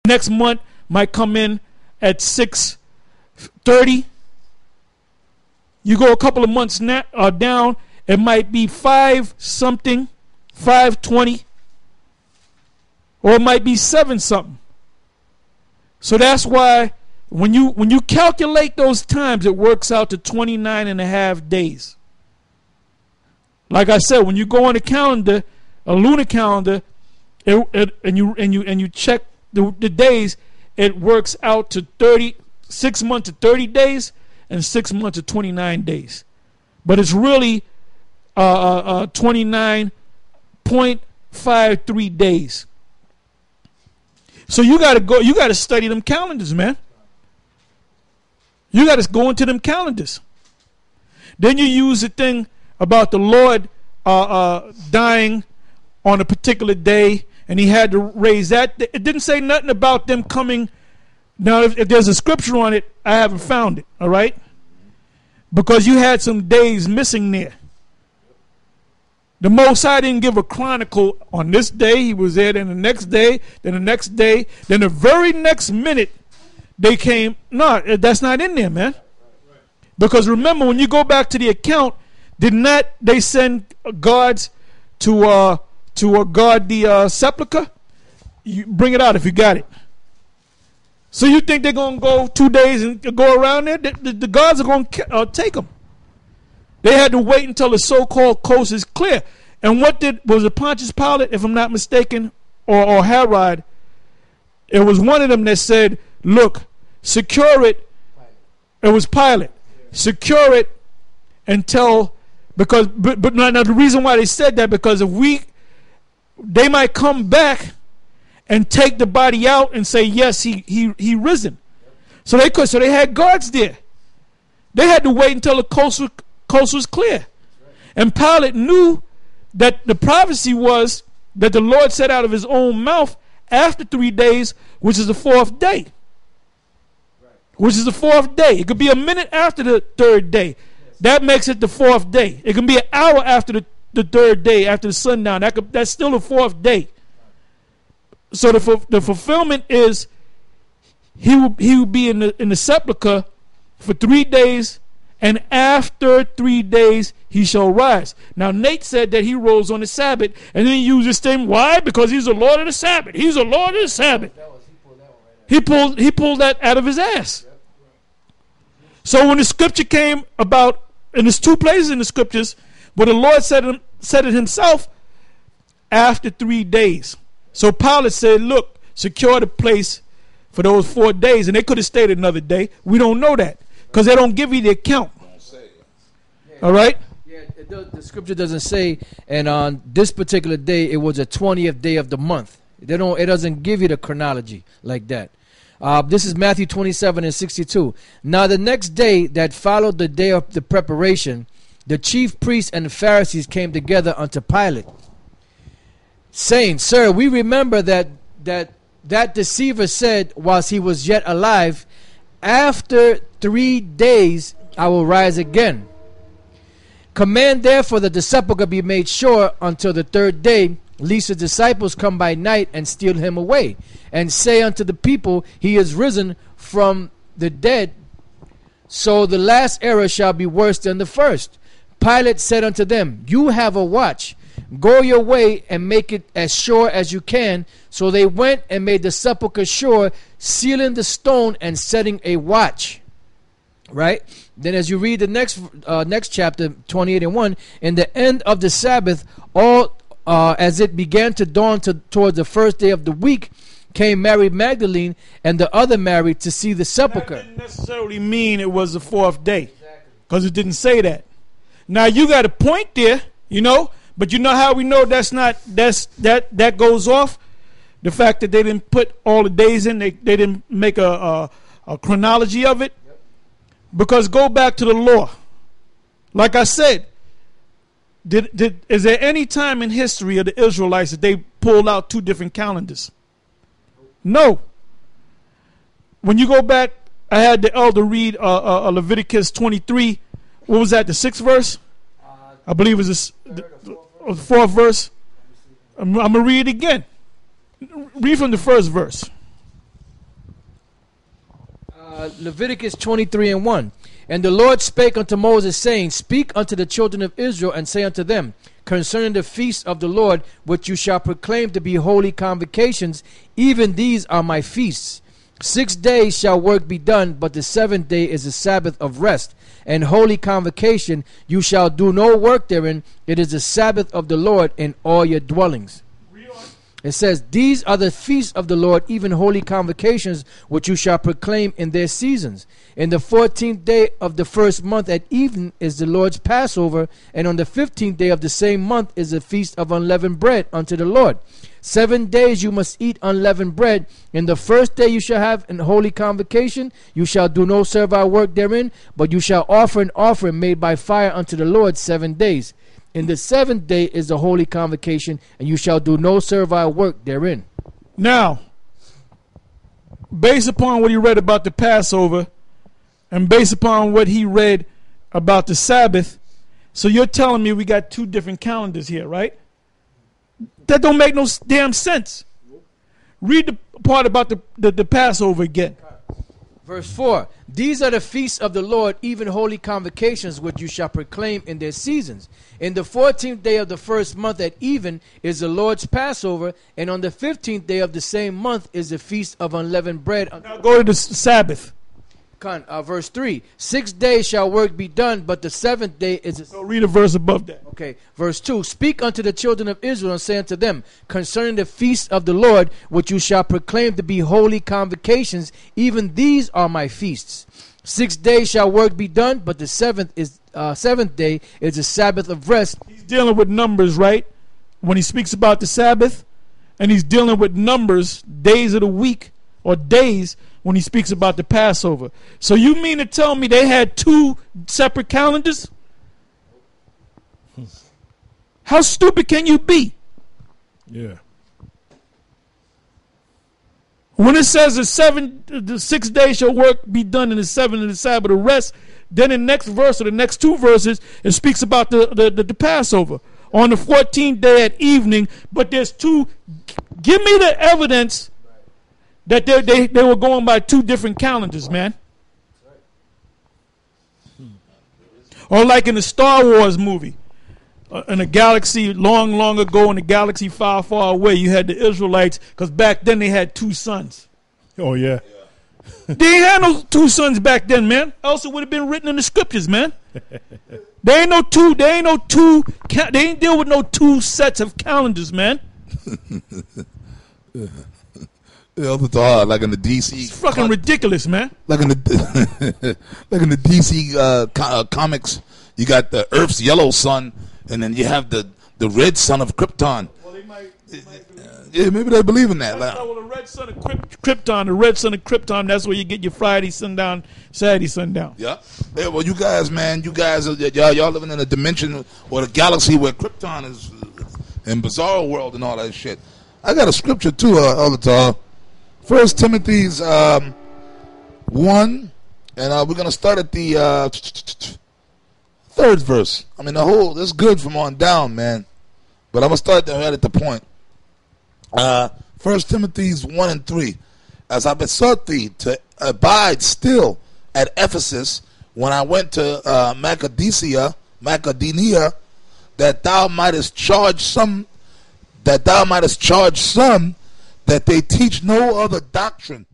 Next month might come in at 6:30. You go a couple of months down, it might be 5 something, 5:20, or it might be 7 something. So that's why when you calculate those times, it works out to 29 and a half days. Like I said, when you go on a calendar, a lunar calendar, and you check the days, it works out to 6 months to 30 days and 6 months to 29 days. But it's really 29.53 days. So you gotta study them calendars, man. You gotta go into them calendars. Then you use the thing about the Lord dying on a particular day, and he had to raise that. It didn't say nothing about them coming. Now, if there's a scripture on it, I haven't found it, all right? Because you had some days missing there. The Most High didn't give a chronicle on this day. He was there, then the next day, then the next day, then the very next minute they came. No, that's not in there, man. Because remember, when you go back to the account, did not they send guards to guard the sepulcher? You bring it out if you got it. So you think they're going to go 2 days and go around there? The guards are going to take them. They had to wait until the so-called coast is clear. And was it Pontius Pilate, if I'm not mistaken, or Herod? It was one of them that said, look, secure it. It was Pilate. Secure it until, because, but now the reason why they said that, because they might come back and take the body out and say, yes, he risen. So they had guards there. They had to wait until the coast was clear. And Pilate knew that the prophecy was that the Lord said out of his own mouth after 3 days, which is the fourth day. Which is the fourth day. It could be a minute after the third day. That makes it the fourth day. It can be an hour after the third day, after the sundown. That's still the fourth day. So the fulfillment is he will be in the sepulcher for 3 days, and after 3 days he shall rise. Now Nate said that he rose on the Sabbath, and then he used this thing. Why? Because he's the Lord of the Sabbath. He's the Lord of the Sabbath. He pulled that out of his ass. So when the scripture came about, and there's 2 places in the scriptures where the Lord said it himself, after 3 days. So Pilate said, look, secure the place for those 4 days. And they could have stayed another day. We don't know that because they don't give you the account. All right? Yeah, the scripture doesn't say, and on this particular day, it was the 20th day of the month. It doesn't give you the chronology like that. This is Matthew 27:62. Now the next day that followed the day of the preparation, the chief priests and the Pharisees came together unto Pilate, saying, Sir, we remember that deceiver said whilst he was yet alive, after 3 days I will rise again. Command therefore that the sepulchre be made sure until the 3rd day, lest the disciples come by night and steal him away, and say unto the people, he is risen from the dead. So the last error shall be worse than the first. Pilate said unto them, You have a watch. Go your way and make it as sure as you can. So they went and made the sepulchre sure, sealing the stone and setting a watch. Right? Then as you read the next chapter, 28:1, in the end of the Sabbath, all as it began to dawn towards the first day of the week, came Mary Magdalene and the other Mary to see the sepulchre. That didn't necessarily mean it was the 4th day, because it didn't say that. Now you got a point there, but you know how we know that goes off? The fact that they didn't put all the days in, they didn't make a chronology of it. Because go back to the law. Like I said, is there any time in history of the Israelites that they pulled out 2 different calendars? No. When you go back, I had the elder read Leviticus 23. What was that, the 6th verse? I believe it was the 4th verse. I'm going to read it again. Read from the 1st verse. Leviticus 23:1. And the Lord spake unto Moses, saying, Speak unto the children of Israel, and say unto them, concerning the feasts of the Lord, which you shall proclaim to be holy convocations, even these are my feasts. 6 days shall work be done, but the 7th day is a Sabbath of rest and holy convocation. You shall do no work therein. It is the Sabbath of the Lord in all your dwellings. It says, These are the feasts of the Lord, even holy convocations, which you shall proclaim in their seasons. In the 14th day of the first month at even is the Lord's Passover, and on the 15th day of the same month is the feast of unleavened bread unto the Lord. 7 days you must eat unleavened bread. In the first day you shall have an holy convocation. You shall do no servile work therein, but you shall offer an offering made by fire unto the Lord 7 days. In the 7th day is the holy convocation, and you shall do no servile work therein. Now, based upon what he read about the Passover, and based upon what he read about the Sabbath, so you're telling me we got 2 different calendars here, right? That don't make no damn sense. Read the part about the Passover again. Verse 4, These are the feasts of the Lord, even holy convocations, which you shall proclaim in their seasons. In the 14th day of the first month at even is the Lord's Passover, and on the 15th day of the same month is the feast of unleavened bread. Now go to the Sabbath. Verse 3, 6 days shall work be done, but the 7th day is... So read a verse above that. Okay, verse 2, Speak unto the children of Israel, and say unto them, concerning the feast of the Lord, which you shall proclaim to be holy convocations, even these are my feasts. 6 days shall work be done, but the 7th day is a Sabbath of rest. He's dealing with numbers, right? When he speaks about the Sabbath, and he's dealing with numbers, days of the week, or days, when he speaks about the Passover. So you mean to tell me they had 2 separate calendars? How stupid can you be? Yeah. When it says the 6 days shall work be done, and the 7th and the Sabbath of rest, then in the next verse or the next 2 verses, it speaks about the Passover on the 14th day at evening. But there's 2. Give me the evidence that they were going by 2 different calendars, man. Or like in the Star Wars movie, in a galaxy long ago, in a galaxy far away, you had the Israelites, because back then they had 2 sons. Oh, yeah. They ain't had no 2 sons back then, man. Else it would have been written in the scriptures, man. They ain't deal with no 2 sets of calendars, man. Like in the DC, It's fucking ridiculous, man. like in the like in the DC comics, you got the Earth's yellow sun, and then you have the red sun of Krypton. Well, they might Yeah, maybe they believe in that. well, the red sun of Krypton, the red sun of Krypton, that's where you get your Friday sundown, Saturday sundown. Yeah. Yeah. Well, you guys, man, y'all living in a dimension or the galaxy where Krypton is in Bizarro World and all that shit. I got a scripture too, all the time. 1 Timothy's 1, and we're gonna start at the 3rd verse. I mean, that's good from on down, man. But I'm gonna start right at the point. 1 Timothy's 1 and 3. As I besought thee to abide still at Ephesus when I went to Macedonia, that thou mightest charge some that they teach no other doctrine,